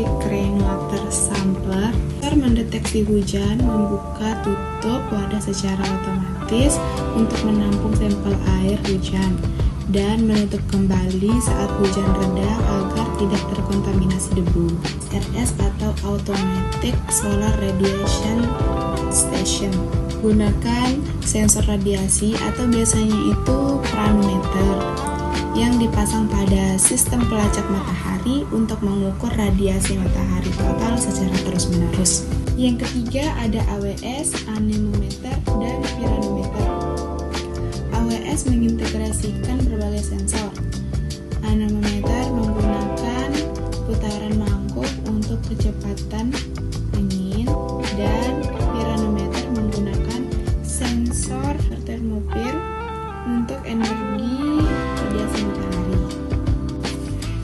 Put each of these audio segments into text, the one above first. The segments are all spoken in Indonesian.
Automatic Rainwater Sampler mendeteksi hujan, membuka tutup wadah secara otomatis untuk menampung sampel air hujan dan menutup kembali saat hujan reda agar tidak terkontaminasi debu. RS atau Automatic Solar Radiation Station gunakan sensor radiasi atau biasanya itu pranometer yang dipasang pada sistem pelacak matahari untuk mengukur radiasi matahari total secara terus-menerus. Yang ketiga ada AWS, anemometer, dan piranometer. AWS mengintegrasikan berbagai sensor. Anemometer menggunakan putaran mangkuk untuk kecepatan angin, dan piranometer menggunakan sensor termopir untuk energi radiasi matahari.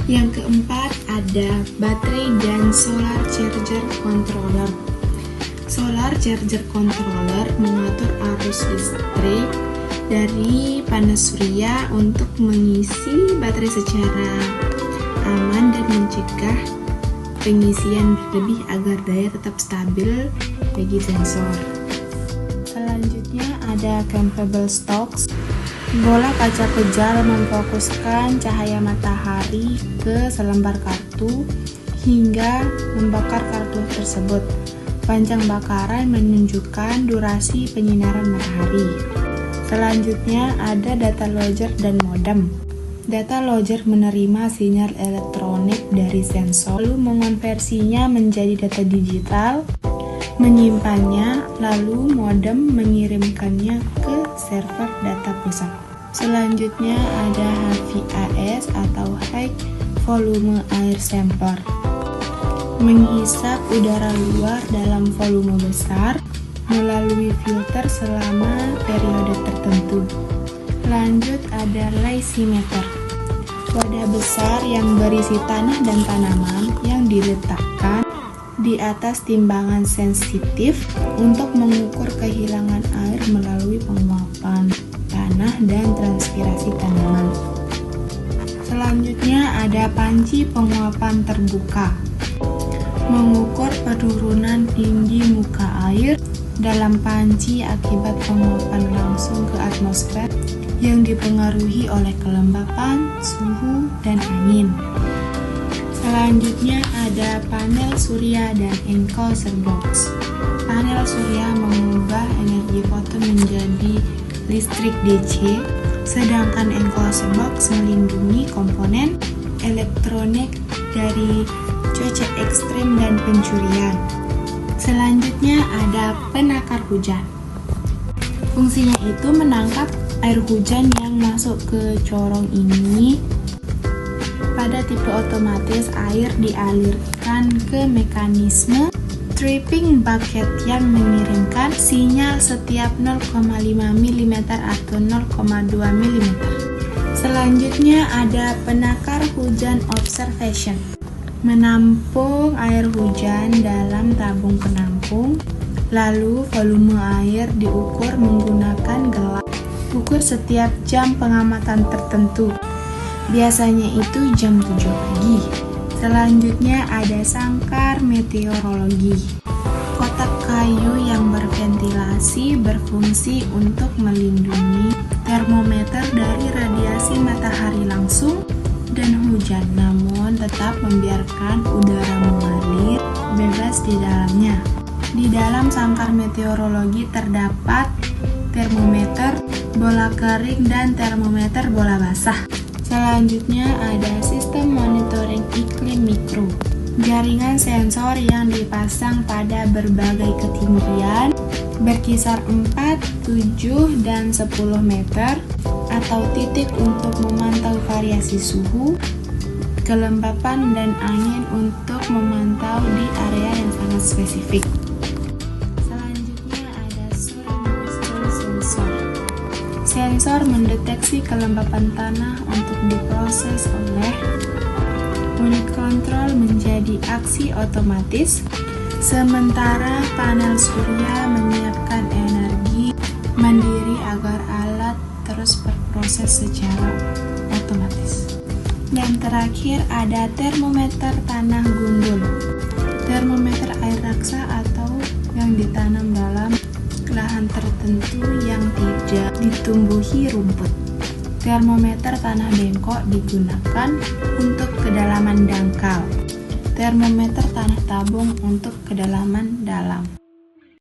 Yang keempat ada baterai dan solar charger controller. Solar charger controller mengatur arus listrik dari panas surya untuk mengisi baterai secara aman dan mencegah pengisian berlebih agar daya tetap stabil bagi sensor. Selanjutnya ada campable stocks. Bola kaca kejal memfokuskan cahaya matahari ke selembar kartu hingga membakar kartu tersebut. Panjang bakaran menunjukkan durasi penyinaran matahari. Selanjutnya ada data logger dan modem. Data logger menerima sinyal elektronik dari sensor, lalu mengonversinya menjadi data digital, menyimpannya, lalu modem mengirimkannya ke server data pusat. Selanjutnya ada HVAS atau High Volume Air Sampler, menghisap udara luar dalam volume besar melalui filter selama periode tertentu. Lanjut ada lysimeter, wadah besar yang berisi tanah dan tanaman yang diletakkan di atas timbangan sensitif untuk mengukur kehilangan air melalui penguapan tanah dan transpirasi tanaman. Selanjutnya ada panci penguapan terbuka, mengukur penurunan tinggi muka air dalam panci akibat penguapan langsung ke atmosfer yang dipengaruhi oleh kelembapan, suhu, dan angin. Selanjutnya ada panel surya dan enclosure box. Panel surya mengubah energi foton menjadi listrik DC, sedangkan enclosure box melindungi komponen elektronik dari cuaca ekstrim dan pencurian. Selanjutnya ada penakar hujan. Fungsinya itu menangkap air hujan yang masuk ke corong ini. Pada tipe otomatis, air dialirkan ke mekanisme tripping bucket yang mengirimkan sinyal setiap 0,5 mm atau 0,2 mm. Selanjutnya ada penakar hujan observation, menampung air hujan dalam tabung penampung, lalu volume air diukur menggunakan gelas ukur setiap jam pengamatan tertentu. Biasanya itu jam 7 pagi. Selanjutnya ada sangkar meteorologi. Kotak kayu yang berventilasi berfungsi untuk melindungi termometer dari radiasi matahari langsung dan hujan, namun tetap membiarkan udara mengalir bebas di dalamnya. Di dalam sangkar meteorologi terdapat termometer bola kering dan termometer bola basah. Selanjutnya ada sistem monitoring iklim mikro. Jaringan sensor yang dipasang pada berbagai ketinggian berkisar 4, 7, dan 10 meter atau titik untuk memantau variasi suhu, kelembapan, dan angin untuk memantau di area yang sangat spesifik. Selanjutnya ada soil moisture sensor. Sensor mendeteksi kelembapan tanah untuk diproses oleh unit kontrol menjadi aksi otomatis, sementara panel surya menyiapkan energi mandiri agar alat terus berproses secara otomatis. Dan terakhir ada termometer tanah gundul. ditumbuhi rumput. Termometer tanah bengkok digunakan untuk kedalaman dangkal. Termometer tanah tabung untuk kedalaman dalam.